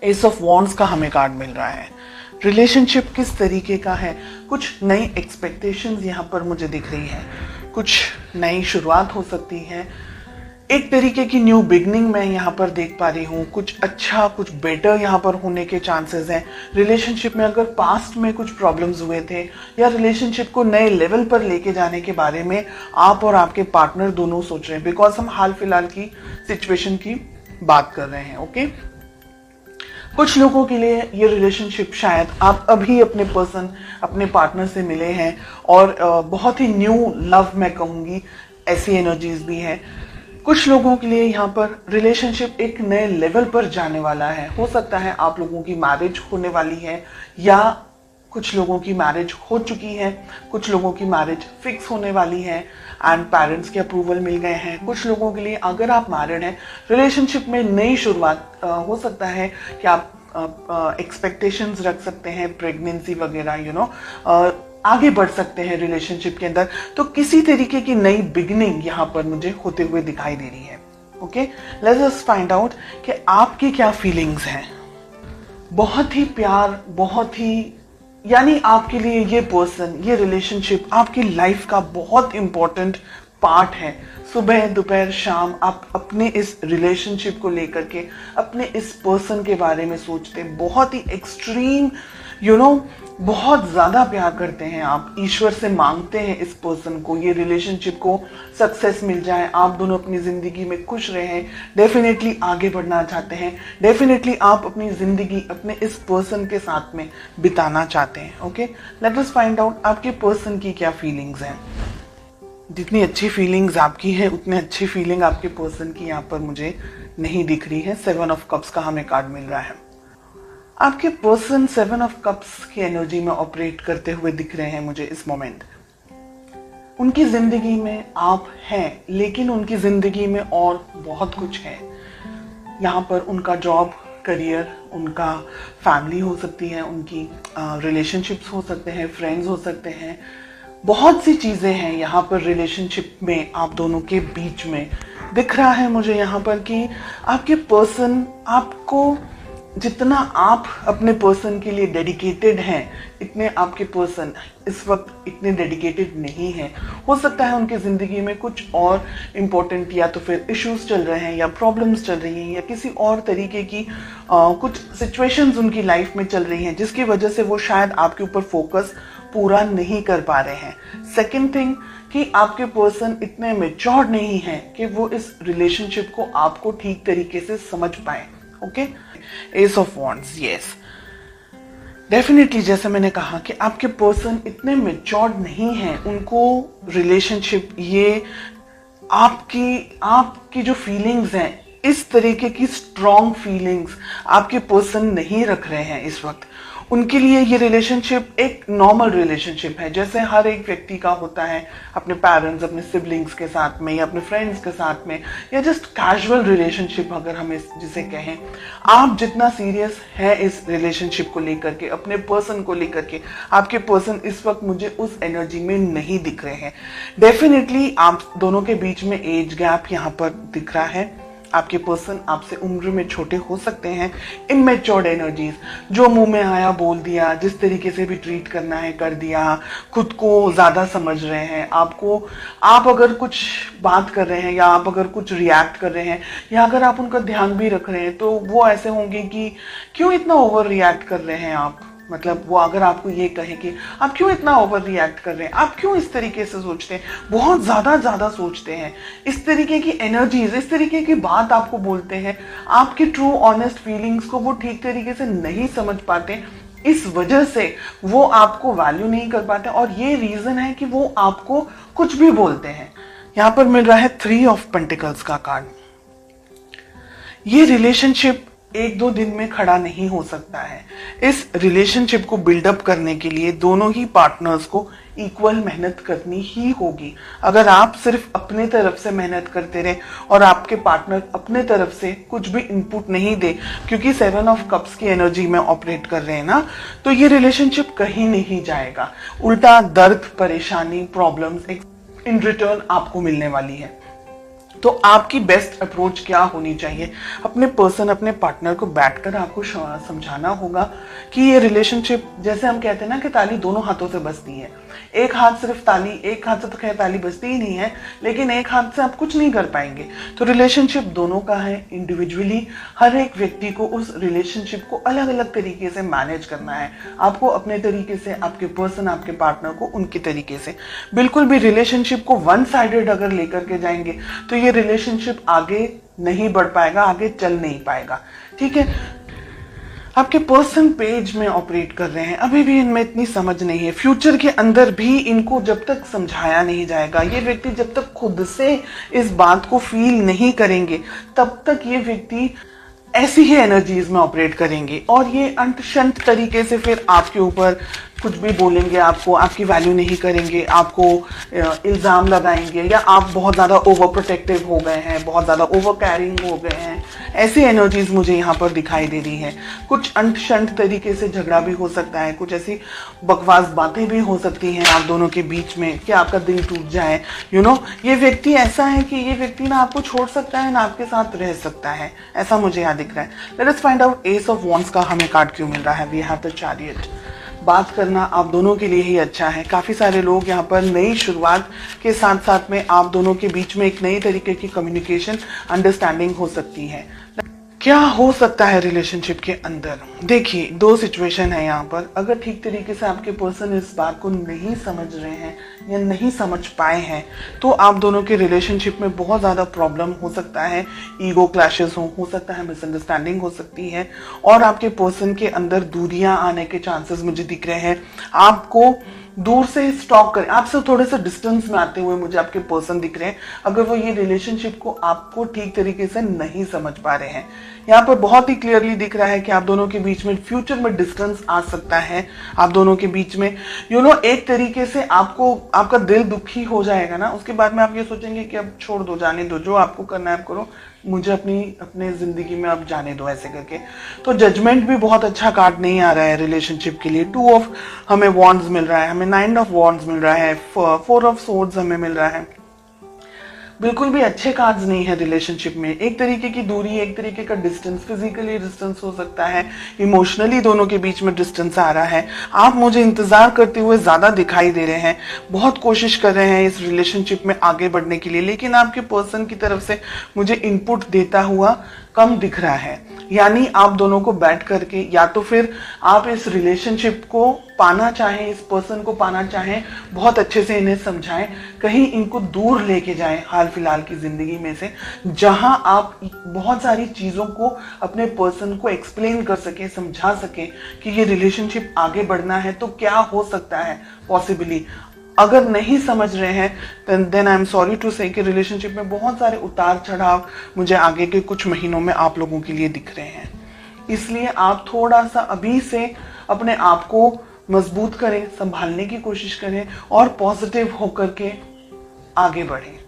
S of wands का हमें card मिल रहा है। रिलेशनशिप किस तरीके का है, कुछ नई एक्सपेक्टेशंस यहाँ पर मुझे दिख रही है, कुछ नई शुरुआत हो सकती है, एक तरीके की न्यू बिगनिंग मैं यहाँ पर देख पा रही हूँ, कुछ अच्छा कुछ बेटर यहाँ पर होने के चांसेस हैं। रिलेशनशिप में अगर पास्ट में कुछ प्रॉब्लम्स हुए थे या रिलेशनशिप को नए लेवल पर लेके जाने के बारे में आप और आपके पार्टनर दोनों सोच रहे हैं, बिकॉज हम हाल फिलहाल की सिचुएशन की बात कर रहे हैं। ओके, कुछ लोगों के लिए ये रिलेशनशिप शायद आप अभी अपने पर्सन अपने पार्टनर से मिले हैं और बहुत ही न्यू लव मैं कहूँगी, ऐसी एनर्जीज भी है। कुछ लोगों के लिए यहाँ पर रिलेशनशिप एक नए लेवल पर जाने वाला है। हो सकता है आप लोगों की मैरिज होने वाली है या कुछ लोगों की मैरिज हो चुकी है, कुछ लोगों की मैरिज फिक्स होने वाली है एंड पेरेंट्स के अप्रूवल मिल गए हैं। कुछ लोगों के लिए अगर आप मैरिड हैं, रिलेशनशिप में नई शुरुआत हो सकता है कि आप एक्सपेक्टेशंस रख सकते हैं, प्रेगनेंसी वगैरह आगे बढ़ सकते हैं रिलेशनशिप के अंदर। तो किसी तरीके की नई बिगनिंग यहाँ पर मुझे होते हुए दिखाई दे रही है। Okay, let's just find out कि आपकी क्या फीलिंग्स हैं। बहुत ही प्यार, बहुत ही यानी आपके लिए ये पर्सन, ये रिलेशनशिप आपकी लाइफ का बहुत इंपॉर्टेंट पार्ट है। सुबह दोपहर शाम आप अपने इस रिलेशनशिप को लेकर के, अपने इस पर्सन के बारे में सोचते, बहुत ही एक्सट्रीम बहुत ज्यादा प्यार करते हैं आप, ईश्वर से मांगते हैं इस पर्सन को, ये रिलेशनशिप को सक्सेस मिल जाए, आप दोनों अपनी जिंदगी में खुश रहें, डेफिनेटली आगे बढ़ना चाहते हैं, डेफिनेटली आप अपनी जिंदगी अपने इस पर्सन के साथ में बिताना चाहते हैं। Okay, late us find out आपके पर्सन की क्या फीलिंग्स हैं। जितनी अच्छी फीलिंग्स आपकी है उतनी अच्छी फीलिंग आपके पर्सन की यहाँ पर मुझे नहीं दिख रही है। 7 ऑफ कप्स का हमें कार्ड मिल रहा है। आपके पर्सन 7 ऑफ कप्स की एनर्जी में ऑपरेट करते हुए दिख रहे हैं मुझे इस मोमेंट। उनकी जिंदगी में आप हैं, लेकिन उनकी जिंदगी में और बहुत कुछ है। यहाँ पर उनका जॉब, करियर, उनका फैमिली हो सकती है, उनकी रिलेशनशिप्स हो सकते हैं, फ्रेंड्स हो सकते हैं, बहुत सी चीजें हैं यहाँ पर रिलेशनशिप में आप दोनों के बीच में। दिख रहा है मुझे यहाँ पर कि आपके पर्सन आपको, जितना आप अपने पर्सन के लिए डेडिकेटेड हैं, इतने आपके पर्सन इस वक्त इतने डेडिकेटेड नहीं हैं। हो सकता है उनकी ज़िंदगी में कुछ और इम्पोर्टेंट या तो फिर इश्यूज चल रहे हैं या प्रॉब्लम्स चल रही हैं या किसी और तरीके की कुछ सिचुएशंस उनकी लाइफ में चल रही हैं, जिसकी वजह से वो शायद आपके ऊपर फोकस पूरा नहीं कर पा रहे हैं। सेकेंड थिंग कि आपके पर्सन इतने मैच्योर नहीं हैं कि वो इस रिलेशनशिप को आपको ठीक तरीके से समझ पाए। Okay, S of wands, yes, definitely जैसे मैंने कहा कि आपके पर्सन इतने मैच्योर्ड नहीं हैं, उनको रिलेशनशिप, ये आपकी जो फीलिंग्स हैं, इस तरीके की स्ट्रॉन्ग फीलिंग्स आपके पर्सन नहीं रख रहे हैं इस वक्त। उनके लिए ये रिलेशनशिप एक नॉर्मल रिलेशनशिप है, जैसे हर एक व्यक्ति का होता है अपने पेरेंट्स, अपने सिबलिंग्स के साथ में या अपने फ्रेंड्स के साथ में, या जस्ट कैजुअल रिलेशनशिप अगर हम जिसे कहें। आप जितना सीरियस है इस रिलेशनशिप को लेकर के, अपने पर्सन को लेकर के, आपके पर्सन इस वक्त मुझे उस एनर्जी में नहीं दिख रहे हैं। डेफिनेटली आप दोनों के बीच में एज गैप यहाँ पर दिख रहा है। आपके पर्सन आपसे उम्र में छोटे हो सकते हैं। इमैच्योर्ड एनर्जीज, जो मुंह में आया बोल दिया, जिस तरीके से भी ट्रीट करना है कर दिया, खुद को ज्यादा समझ रहे हैं। आप अगर कुछ बात कर रहे हैं या आप अगर कुछ रिएक्ट कर रहे हैं या अगर आप उनका ध्यान भी रख रहे हैं, तो वो ऐसे होंगे कि क्यों इतना ओवर रिएक्ट कर रहे हैं आप। मतलब वो अगर आपको ये कहे कि आप क्यों इतना ओवर रिएक्ट कर रहे हैं, आप क्यों इस तरीके से सोचते हैं, बहुत ज्यादा सोचते हैं, इस तरीके की एनर्जीज, इस तरीके की बात आपको बोलते हैं, आपकी ट्रू ऑनेस्ट फीलिंग्स को वो ठीक तरीके से नहीं समझ पाते, इस वजह से वो आपको वैल्यू नहीं कर पाते। और ये रीजन है कि वो आपको कुछ भी बोलते हैं। यहाँ पर मिल रहा है 3 ऑफ पेंटिकल्स का कार्ड। ये रिलेशनशिप 1-2 दिन में खड़ा नहीं हो सकता है। इस रिलेशनशिप को बिल्डअप करने के लिए दोनों ही पार्टनर्स को इक्वल मेहनत करनी ही होगी। अगर आप सिर्फ अपने तरफ से मेहनत करते रहे और आपके पार्टनर अपने तरफ से कुछ भी इनपुट नहीं दे, क्योंकि 7 ऑफ कप्स की एनर्जी में ऑपरेट कर रहे हैं ना, तो ये रिलेशनशिप कहीं नहीं जाएगा। उल्टा दर्द, परेशानी, प्रॉब्लम्स इन रिटर्न आपको मिलने वाली है। तो आपकी बेस्ट अप्रोच क्या होनी चाहिए? अपने पर्सन, अपने पार्टनर को बैठकर आपको समझाना होगा कि ये रिलेशनशिप, जैसे हम कहते हैं ना कि ताली दोनों हाथों से बजती है। एक हाथ सिर्फ ताली, एक हाथ से तो खैर ताली बजती ही नहीं है, लेकिन एक हाथ से आप कुछ नहीं कर पाएंगे। तो रिलेशनशिप दोनों का है। इंडिविजुअली हर एक व्यक्ति को उस रिलेशनशिप को अलग अलग तरीके से मैनेज करना है। आपको अपने तरीके से, आपके पर्सन, आपके पार्टनर को उनके तरीके से। बिल्कुल भी रिलेशनशिप को वन साइडेड अगर लेकर के जाएंगे तो ये रिलेशनशिप आगे नहीं बढ़ पाएगा, आगे चल नहीं पाएगा। ठीक है, आपके पर्सन पेज में ऑपरेट कर रहे हैं, अभी भी इनमें इतनी समझ नहीं है। फ्यूचर के अंदर भी इनको जब तक समझाया नहीं जाएगा, ये व्यक्ति जब तक खुद से इस बात को फील नहीं करेंगे, तब तक ये व्यक्ति ऐसी ही एनर्जीज में ऑपरेट करेंगे और ये अंत शंत तरीके से फिर आपके ऊपर कुछ भी बोलेंगे, आपको, आपकी वैल्यू नहीं करेंगे, आपको इल्ज़ाम लगाएंगे, या आप बहुत ज़्यादा ओवर प्रोटेक्टिव हो गए हैं, बहुत ज़्यादा ओवर कैरिंग हो गए हैं। ऐसी एनर्जीज मुझे यहाँ पर दिखाई दे रही हैं। कुछ अंत शंत तरीके से झगड़ा भी हो सकता है, कुछ ऐसी बकवास बातें भी हो सकती हैं आप दोनों के बीच में कि आपका दिल टूट जाए। ये व्यक्ति ऐसा है कि ये व्यक्ति ना आपको छोड़ सकता है ना आपके साथ रह सकता है, ऐसा मुझे यहाँ दिख रहा है। Let us find out ace of wands का हमें कार्ड क्यों मिल रहा है। We have the chariot. बात करना आप दोनों के लिए ही अच्छा है। काफ़ी सारे लोग यहाँ पर नई शुरुआत के साथ साथ में आप दोनों के बीच में एक नई तरीके की कम्युनिकेशन, अंडरस्टैंडिंग हो सकती है। क्या हो सकता है रिलेशनशिप के अंदर? देखिए, दो सिचुएशन है यहाँ पर। अगर ठीक तरीके से आपके पर्सन इस बात को नहीं समझ रहे हैं या नहीं समझ पाए हैं तो आप दोनों के रिलेशनशिप में बहुत ज़्यादा प्रॉब्लम हो सकता है। ईगो क्लैशेस हो सकता है, मिसअंडरस्टैंडिंग हो सकती है और आपके पर्सन के अंदर दूरियां आने के चांसेस मुझे दिख रहे हैं। आपको दूर से स्टॉक करें, आपसे थोड़े से डिस्टेंस में आते हुए मुझे आपके पर्सन दिख रहे हैं, अगर वो ये रिलेशनशिप को आपको ठीक तरीके से नहीं समझ पा रहे हैं। यहाँ पर बहुत ही क्लियरली दिख रहा है कि आप दोनों के बीच में फ्यूचर में डिस्टेंस आ सकता है। आप दोनों के बीच में एक तरीके से आपका दिल दुखी हो जाएगा ना, उसके बाद में आप ये सोचेंगे कि अब छोड़ दो, जाने दो, जो आपको करना है आप करो, मुझे अपने जिंदगी में अब जाने दो, ऐसे करके। तो जजमेंट भी बहुत अच्छा कार्ड नहीं आ रहा है रिलेशनशिप के लिए। 2 ऑफ हमें वॉन्ड्स मिल रहा है, हमें 9 ऑफ वॉन्ड्स मिल रहा है, 4 ऑफ सोर्ड्स हमें मिल रहा है। बिल्कुल भी अच्छे कार्ड्स नहीं है रिलेशनशिप में। एक तरीके की दूरी, एक तरीके का डिस्टेंस, फिजिकली डिस्टेंस हो सकता है, इमोशनली दोनों के बीच में डिस्टेंस आ रहा है। आप मुझे इंतजार करते हुए ज्यादा दिखाई दे रहे हैं, बहुत कोशिश कर रहे हैं इस रिलेशनशिप में आगे बढ़ने के लिए, लेकिन आपके पर्सन की तरफ से मुझे इनपुट देता हुआ कम दिख रहा है। यानी आप दोनों को बैठ करके, या तो फिर आप इस रिलेशनशिप को पाना चाहें, इस पर्सन को पाना चाहें, बहुत अच्छे से इन्हें समझाएं, कहीं इनको दूर लेके जाएं हाल फिलहाल की जिंदगी में से, जहां आप बहुत सारी चीजों को अपने पर्सन को एक्सप्लेन कर सके, समझा सके कि ये रिलेशनशिप आगे बढ़ना है तो क्या हो सकता है पॉसिबली। अगर नहीं समझ रहे हैं then I am sorry to say कि रिलेशनशिप में बहुत सारे उतार चढ़ाव मुझे आगे के कुछ महीनों में आप लोगों के लिए दिख रहे हैं। इसलिए आप थोड़ा सा अभी से अपने आप को मजबूत करें, संभालने की कोशिश करें और पॉजिटिव होकर के आगे बढ़ें।